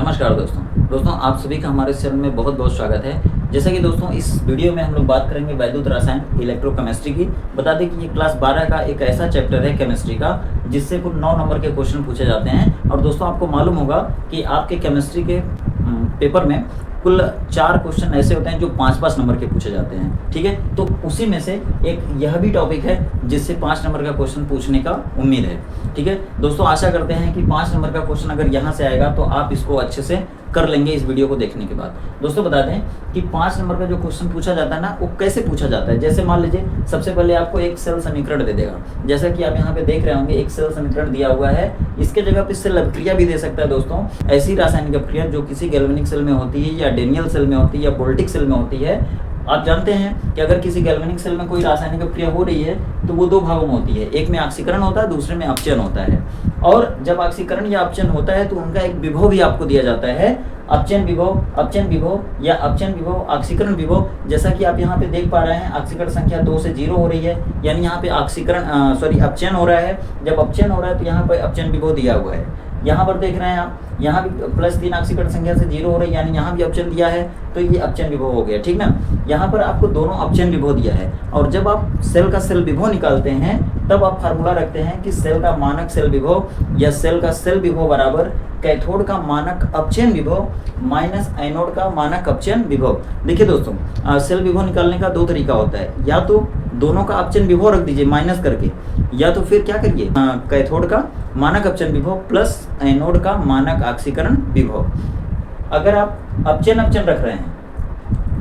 नमस्कार दोस्तों आप सभी का हमारे चैनल में बहुत बहुत स्वागत है। जैसा कि दोस्तों इस वीडियो में हम लोग बात करेंगे वैद्युत रसायन इलेक्ट्रोकेमिस्ट्री की। बता दें कि ये क्लास 12 का एक ऐसा चैप्टर है केमिस्ट्री का जिससे कुल 9 नंबर के क्वेश्चन पूछे जाते हैं। और दोस्तों आपको मालूम होगा कि आपके केमिस्ट्री के पेपर में कुल 4 क्वेश्चन ऐसे होते हैं जो 5-5 नंबर के पूछे जाते हैं। ठीक है, तो उसी में से एक यह भी टॉपिक है जिससे 5 नंबर का क्वेश्चन पूछने का उम्मीद है। ठीक है दोस्तों, आशा करते हैं कि 5 नंबर का क्वेश्चन अगर यहाँ से आएगा तो आप इसको अच्छे से कर लेंगे इस वीडियो को देखने के बाद। दोस्तों बता दें कि 5 नंबर का जो क्वेश्चन पूछा जाता है ना, वो कैसे पूछा जाता है। जैसे मान लीजिए सबसे पहले आपको एक सेल समीकरण दे देगा, जैसा कि आप यहाँ पे देख रहे होंगे एक सेल समीकरण दिया हुआ है। इसके जगह पे सेल अभिक्रिया भी दे सकता है दोस्तों, ऐसी रासायनिक अभिक्रिया जो किसी गैल्वेनिक सेल में होती है या डेनियल सेल में होती है या वोल्टिक सेल में होती है। आप जानते हैं कि अगर किसी गैल्वेनिक सेल में कोई रासायनिक अभिक्रिया हो रही है तो वो 2 भागों में होती है, एक में ऑक्सीकरण होता है, दूसरे में अपचयन होता है। और जब ऑक्सीकरण या अपचयन होता है तो उनका एक विभव भी आपको दिया जाता है, अपचयन विभव या अपचयन विभव, ऑक्सीकरण विभव। जैसा कि आप यहाँ पे देख पा रहे हैं ऑक्सीकरण संख्या 2 से 0 हो रही है, यानी यहाँ पे अपचयन हो रहा है। जब अपचयन हो रहा है तो यहाँ पर अपचयन विभव दिया हुआ है। यहाँ पर देख रहे हैं आप, यहाँ भी +3 ऑक्सीकरण संख्या से 0 हो रही है, यानी यहाँ भी अपचयन दिया है, तो ये अपचयन विभव हो गया। ठीक ना, यहाँ पर आपको दोनों अपचयन विभव दिया है। और जब आप सेल का सेल विभव निकालते हैं तब आप फार्मूला रखते हैं कि सेल का मानक सेल विभव या सेल का सेल विभव बराबर कैथोड का मानक अपचयन विभव माइनस एनोड का मानक अपचयन विभव। देखिए दोस्तों, सेल विभव निकालने का 2 तरीका होता है, या तो दोनों का अपचयन विभव रख दीजिए माइनस करके, या तो फिर क्या करिए कैथोड का मानक अपचयन विभव प्लस एनोड का मानक ऑक्सीकरण विभव। अगर आप अपचयन रख रहे हैं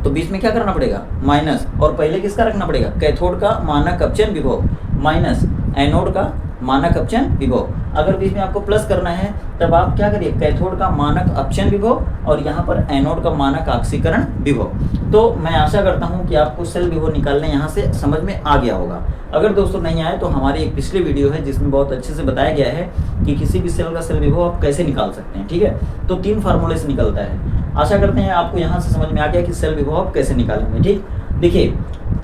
तो बीच में क्या करना पड़ेगा माइनस, और पहले किसका रखना पड़ेगा कैथोड का मानक अपचयन विभव माइनस एनोड का मानक अपचयन विभव। अगर बीच में आपको प्लस करना है तब आप क्या करिए कैथोड का मानक अपचयन विभव और यहाँ पर एनोड का मानक ऑक्सीकरण विभव। तो मैं आशा करता हूँ कि आपको सेल विभव निकालने यहाँ से समझ में आ गया होगा। अगर दोस्तों नहीं आए तो हमारी एक पिछली वीडियो है जिसमें बहुत अच्छे से बताया गया है कि किसी भी सेल का सेल विभव आप कैसे निकाल सकते हैं। ठीक है, तो 3 फार्मूले से निकलता है। आशा करते हैं आपको यहाँ से समझ में आ गया कि सेल विभव आप कैसे निकालेंगे। ठीक, देखिए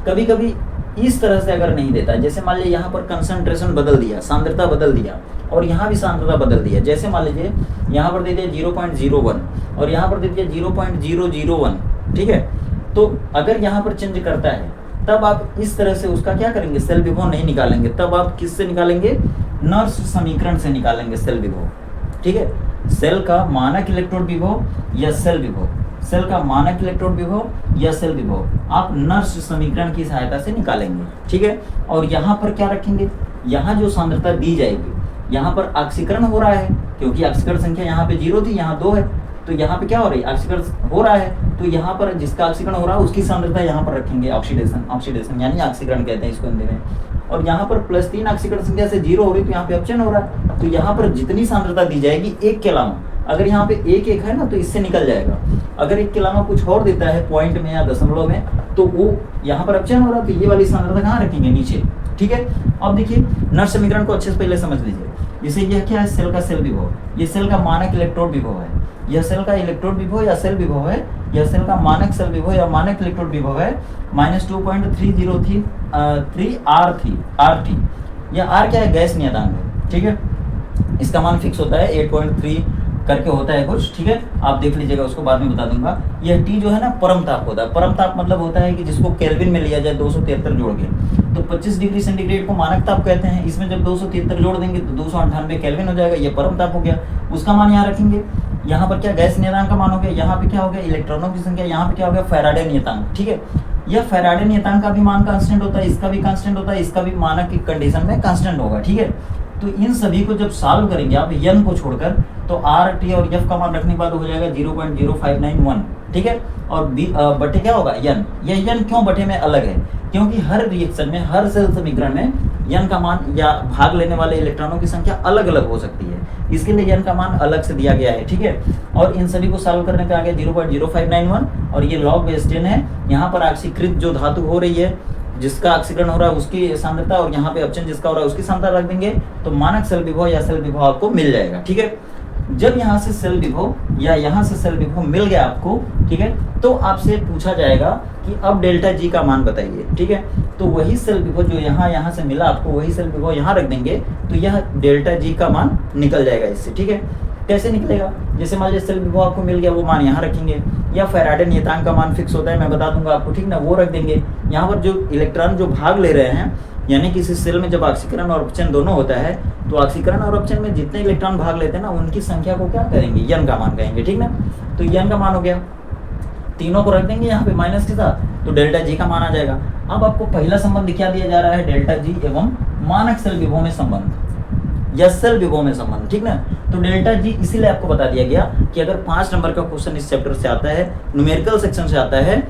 कभी कभी इस तरह से अगर नहीं देता, जैसे मान लीजिए यहाँ पर कंसंट्रेशन बदल दिया, सांद्रता बदल दिया, और यहाँ भी सांद्रता बदल दिया। जैसे मान लीजिए यहाँ पर दे दिया 0.01 और यहाँ पर दे दिया 0.001। ठीक है, तो अगर यहाँ पर चेंज करता है तब आप इस तरह से उसका क्या करेंगे, सेल विभव नहीं निकालेंगे। तब आप किससे निकालेंगे, नर्स समीकरण से निकालेंगे सेल विभव। ठीक है, सेल का मानक इलेक्ट्रोड विभव या सेल विभव, सेल का मानक इलेक्ट्रोड विभव या सेल विभव आप नर्स समीकरण की सहायता से निकालेंगे। ठीक है, और यहाँ पर क्या रखेंगे, यहाँ जो सांद्रता दी जाएगी, यहाँ पर ऑक्सीकरण हो रहा है क्योंकि ऑक्सीकरण संख्या यहाँ पे 0 थी, यहाँ 2 है, तो यहाँ पे क्या हो रही है ऑक्सीकरण हो रहा है, तो यहाँ पर जिसका ऑक्सीकरण हो रहा है उसकी सांद्रता यहाँ पर रखेंगे ऑक्सीडेशन यानी ऑक्सीकरण कहते हैं इसको हिंदी में। और यहाँ पर +3 ऑक्सीकरण संख्या से 0 हो रही है तो यहाँ पे अपचयन हो रहा है, तो यहाँ पर जितनी सांद्रता दी जाएगी 1 के अलावा, अगर यहाँ पे 1 है ना तो इससे निकल जाएगा। अगर 1 के अलावा कुछ और देता है पॉइंट में या दशमलव में तो वो यहाँ पर अपचयन हो रहा है, तो ये वाली सांद्रता कहाँ रखेंगे, नीचे। ठीक है, अब देखिए नर्स समीकरण को अच्छे से पहले समझ लीजिए। जैसे यह क्या है, सेल का सेल विभव, ये सेल का मानक इलेक्ट्रोड विभव है, यह सेल का इलेक्ट्रोड विभव या सेल विभव है, यह सेल का मानक सेल विभव या मानक इलेक्ट्रोड विभव है -2.3033 RT। यह R क्या है, गैस नियतांक है। ठीक है, इसका मान फिक्स होता है 8.3 करके होता है कुछ। ठीक है, आप देख लीजिएगा, उसको बाद में बता दूंगा। यह T जो है ना परम ताप होता है। परम ताप मतलब होता है कि जिसको केल्विन में लिया जाए 273 जोड़ के, तो 25 डिग्री सेंटीग्रेड को मानक ताप कहते हैं। इसमें जब 273 जोड़ देंगे तो 298 केल्विन हो जाएगा, ये परम ताप हो गया। उसका मान यहाँ रखेंगे। यहाँ पर क्या गैस नियतांक का मान हो गया, यहाँ पे क्या हो गया इलेक्ट्रॉनों की संख्या, यहाँ पे क्या हो गया फैराडे नियतांक। ठीक है, यह फैराडे नियतांक का भी मान कांस्टेंट होता है, इसका भी कांस्टेंट होता है, इसका भी मानक की कंडीशन में कांस्टेंट होगा। ठीक है, तो इन सभी को जब सॉल्व करेंगे आप n को छोड़कर, तो R, T और F का मान रखने के बाद हो जाएगा 0.0591। ठीक है, और बटे क्या होगा n। यह n क्यों बटे में अलग है, क्योंकि हर रिएक्शन में, हर सेल समीकरण में n का मान या भाग लेने वाले इलेक्ट्रॉनों की संख्या अलग अलग हो सकती है, इसके लिए n का मान अलग से दिया गया है। ठीक है, और इन सभी को सॉल्व करने पे आ गया 0.0591 और ये log base 10 है। यहाँ पर ऑक्सीकृत जो धातु हो रही है, जिसका ऑक्सीकरण हो रहा है उसकी सांद्रता, और यहाँ पे अपचयन जिसका हो रहा है उसकी सांद्रता रख देंगे, तो मानक सेल विभव या सेल विभव आपको मिल जाएगा। ठीक है, जब यहाँ से सेल विभव या यहाँ से सेल विभव मिल गया आपको, ठीक है, तो आपसे पूछा जाएगा कि अब डेल्टा जी का मान बताइए। ठीक है, तो वही सेल विभव जो यहाँ से मिला आपको, वही सेल विभव यहाँ रख देंगे, तो यह डेल्टा जी का मान निकल जाएगा इससे। ठीक है, कैसे निकलेगा, जैसे मान लीजिए सेल विभव आपको मिल गया, वो मान यहाँ रखेंगे, या फैराडे नियतांक का मान फिक्स होता है, मैं बता दूंगा आपको, ठीक ना, वो रख देंगे। यहाँ पर जो इलेक्ट्रॉन जो भाग ले रहे हैं, यानी किसी सेल में जब ऑक्सीकरण और अपचयन दोनों होता है, तो ऑक्सीकरण और अपचयन में जितने इलेक्ट्रॉन भाग लेते हैं ना, उनकी संख्या को क्या करेंगे, n का मान कहेंगे, ठीक ना। तो n का मान हो गया, तीनों को रख देंगे यहाँ पे माइनस के साथ, तो डेल्टा जी का मान आ जाएगा। अब आपको पहला संबंध क्या दिया जा रहा है, डेल्टा जी एवं मानक सेल विभव में संबंध या सेल विभव में संबंध, ठीक ना। तो डेल्टा जी इसीलिए आपको बता दिया गया कि अगर 5 नंबर का क्वेश्चन इस चैप्टर से आता है, न्यूमेरिकल सेक्शन से आता है,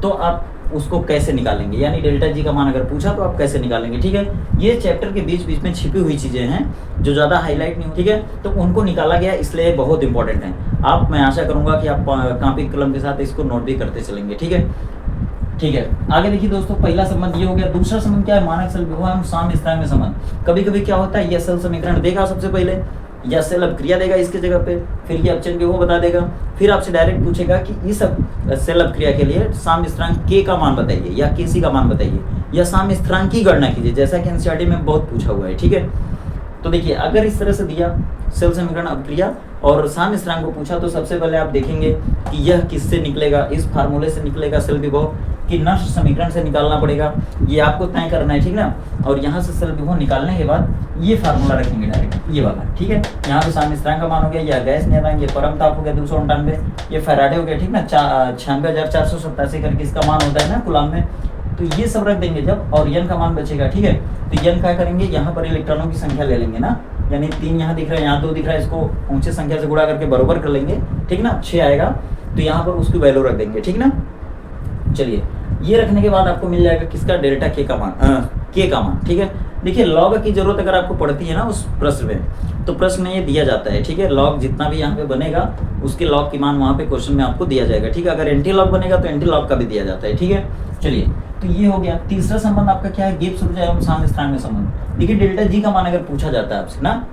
तो आप उसको कैसे निकालेंगे, यानी डेल्टा जी का मान अगर पूछा तो आप कैसे निकालेंगे, ठीक है। ये चैप्टर के बीच बीच में छिपी हुई चीजें हैं जो ज़्यादा हाईलाइट नहीं, ठीक है, तो उनको निकाला गया, इसलिए बहुत इंपॉर्टेंट है। आप, मैं आशा करूंगा कि आप कॉपी कलम के साथ इसको नोट भी करते चलेंगे, ठीक है। ठीक है, आगे देखिए दोस्तों, पहला संबंध ये हो गया। दूसरा संबंध क्या है, मानक सेल विभव एवं साम्य स्थिरांक में संबंध। कभी कभी क्या होता है, यह सेल समीकरण देगा सबसे पहले, या सेल अपक्रिया देगा इसके जगह पे, फिर ये अपचयन विभव बता देगा, फिर आपसे डायरेक्ट पूछेगा कि इस सेल अपक्रिया के लिए साम्य स्थिरांक के का मान बताइए या केसी का मान बताइए, या साम्य स्थिरांक की गणना कीजिए, जैसा कि एनसीईआरटी में बहुत पूछा हुआ है, ठीक है। तो देखिए, अगर इस तरह से दिया सेल समीकरण अपक्रिया और साम्य स्थिरांक को पूछा, तो सबसे पहले आप देखेंगे कि यह किससे निकलेगा, इस फार्मूले से निकलेगा सेल विभव कि नष्ट समीकरण से निकालना पड़ेगा, ये आपको तय करना है, ठीक ना। और यहाँ से सेल विभव निकालने के बाद ये फार्मूला रखेंगे डायरेक्ट, ये वाला, ठीक है। यहाँ पे साम्य स्थिरांक का मान हो गया, यह गैस नियतांक, ये परम ताप हो गया 298, ये फैराडे हो गया, ठीक ना, 96,487 करके इसका मान होता है ना कूलाम में। तो ये सब रख देंगे जब, और n का मान बचेगा, ठीक है। तो n क्या करेंगे, यहाँ पर इलेक्ट्रॉनों की संख्या ले लेंगे ना, यानी 3 यहाँ दिख रहा है, यहाँ 2 दिख रहा है, इसको ऊंचे संख्या से गुणा करके बराबर कर लेंगे, ठीक ना, 6 आएगा, तो यहाँ पर उसकी वैल्यू रख देंगे, ठीक ना। चलिए, ये रखने के बाद आपको मिल जाएगा किसका, डेल्टा के का मान, के का मान, ठीक है। देखिए, लॉग की जरूरत अगर आपको पड़ती है ना उस प्रश्न में, तो प्रश्न में ये दिया जाता है, ठीक है। लॉग जितना भी यहाँ पे बनेगा, उसके लॉग की मान वहाँ पे क्वेश्चन में आपको दिया जाएगा, ठीक है। अगर एंटी लॉग बनेगा तो एंटी लॉग का भी दिया जाता है, ठीक है। चलिए, तो ये हो गया। तीसरा संबंध आपका क्या है, गिब्स ऊर्जा एवं साम्य स्थिरांक में संबंध। देखिए, डेल्टा जी का मान अगर पूछा जाता है आपसे ना,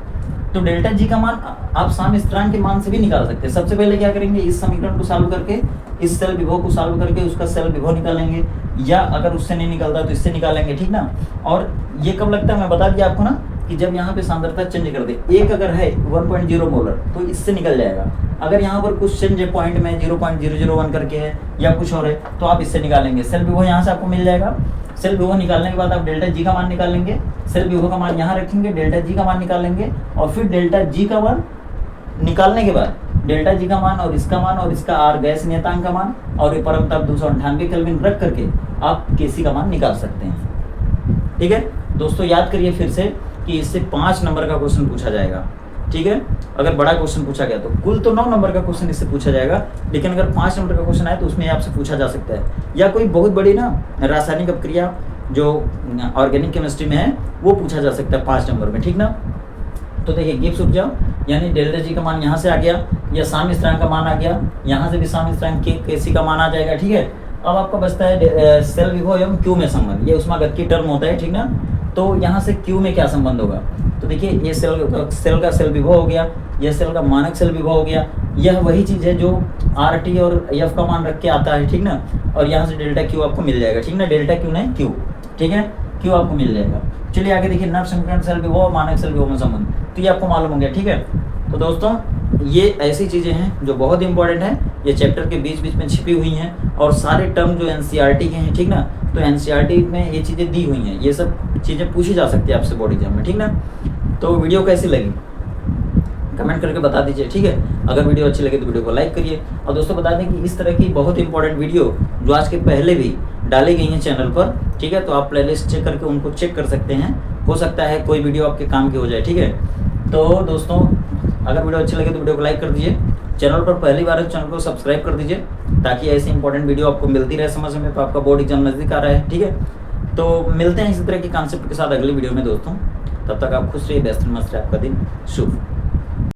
तो डेल्टा जी का मान आप साम्य स्थिरांक के मान से भी निकाल सकते हैं। सबसे पहले क्या करेंगे, इस समीकरण को सॉल्व करके, इस सेल विभव को सॉल्व करके उसका सेल विभव निकालेंगे, या अगर उससे नहीं निकलता तो इससे निकालेंगे, ठीक ना। और ये कब लगता है, मैं बता दिया आपको ना, कि जब यहाँ पे सांद्रता चेंज कर दे, एक अगर है 1.0 मोलर, तो इससे निकल जाएगा। अगर यहाँ पर कुछ चेंज है पॉइंट में 0.001 करके है या कुछ और है, तो आप इससे निकालेंगे। सेल विभव यहाँ से आपको मिल जाएगा। सेल विभव निकालने के बाद आप डेल्टा जी का मान निकालेंगे, सेल विभव का मान यहाँ रखेंगे, डेल्टा जी का मान निकालेंगे, और फिर डेल्टा जी का मान निकालने के बाद डेल्टा जी का मान और इसका आर गैस नियतांक का मान और ये परम ताप 298 केल्विन रख करके आप केसी का मान निकाल सकते हैं, ठीक है दोस्तों। याद करिए फिर से कि इससे 5 नंबर का क्वेश्चन पूछा जाएगा, ठीक है। अगर बड़ा क्वेश्चन पूछा गया तो कुल तो 9 नंबर का क्वेश्चन इससे पूछा जाएगा, लेकिन अगर 5 नंबर का क्वेश्चन आए तो उसमें आपसे पूछा जा सकता है, या कोई बहुत बड़ी ना रासायनिक अपक्रिया जो ऑर्गेनिक केमिस्ट्री में है वो पूछा जा सकता है 5 नंबर में, ठीक ना। तो देखिए, गिब्स ऊर्जा यानी डेल्टा जी का मान यहाँ से आ गया, या साम्य स्थिरांक का मान आ गया, यहाँ से भी साम्य स्थिरांक केसी का मान आ जाएगा, ठीक है। अब आपका बचता है सेल विभव एवं क्यू में संबंध, ये उष्मागतिकी टर्म होता है, ठीक ना। तो यहाँ से क्यू में क्या संबंध होगा, तो देखिए ये सेल का सेल विभव हो गया, यह सेल का मानक सेल विभव हो गया, यह वही चीज़ है जो आर टी और एफ का मान रख के आता है, ठीक ना। और यहाँ से डेल्टा क्यू आपको मिल जाएगा, ठीक ना, डेल्टा क्यू नहीं क्यू, ठीक है, क्यू आपको मिल जाएगा। चलिए आगे देखिए, नव समीकरण सेल विभव और मानक सेल विभव में संबंध, तो ये आपको मालूम हो गया, ठीक है। तो दोस्तों, ये ऐसी चीज़ें हैं जो बहुत इंपॉर्टेंट है, ये चैप्टर के बीच बीच में छिपी हुई हैं, और सारे टर्म जो एनसीईआरटी के हैं, ठीक ना, तो एनसीईआरटी में ये चीज़ें दी हुई हैं, ये सब चीज़ें पूछी जा सकती है आपसे बोर्ड एग्जाम में, ठीक ना। तो वीडियो कैसी लगी कमेंट करके बता दीजिए, ठीक है। अगर वीडियो अच्छी लगे तो वीडियो को लाइक करिए, और दोस्तों बता दें कि इस तरह की बहुत इंपॉर्टेंट वीडियो जो आज के पहले भी डाली गई हैं चैनल पर, ठीक है, तो आप प्लेलिस्ट चेक करके उनको चेक कर सकते हैं, हो सकता है कोई वीडियो आपके काम की हो जाए, ठीक है। तो दोस्तों, अगर वीडियो अच्छी लगे तो वीडियो को लाइक कर दीजिए, चैनल पर पहली बार है चैनल को सब्सक्राइब कर दीजिए, ताकि ऐसी इंपॉर्टेंट वीडियो आपको मिलती रहे समय समय पर। आपका बोर्ड एग्जाम नज़दीक आ रहा है, ठीक है। तो मिलते हैं इसी तरह के कॉन्सेप्ट के साथ अगली वीडियो में दोस्तों, तब तक आप खुश रहिए, बेस्ट मस्त रहे, आपका दिन शुभ।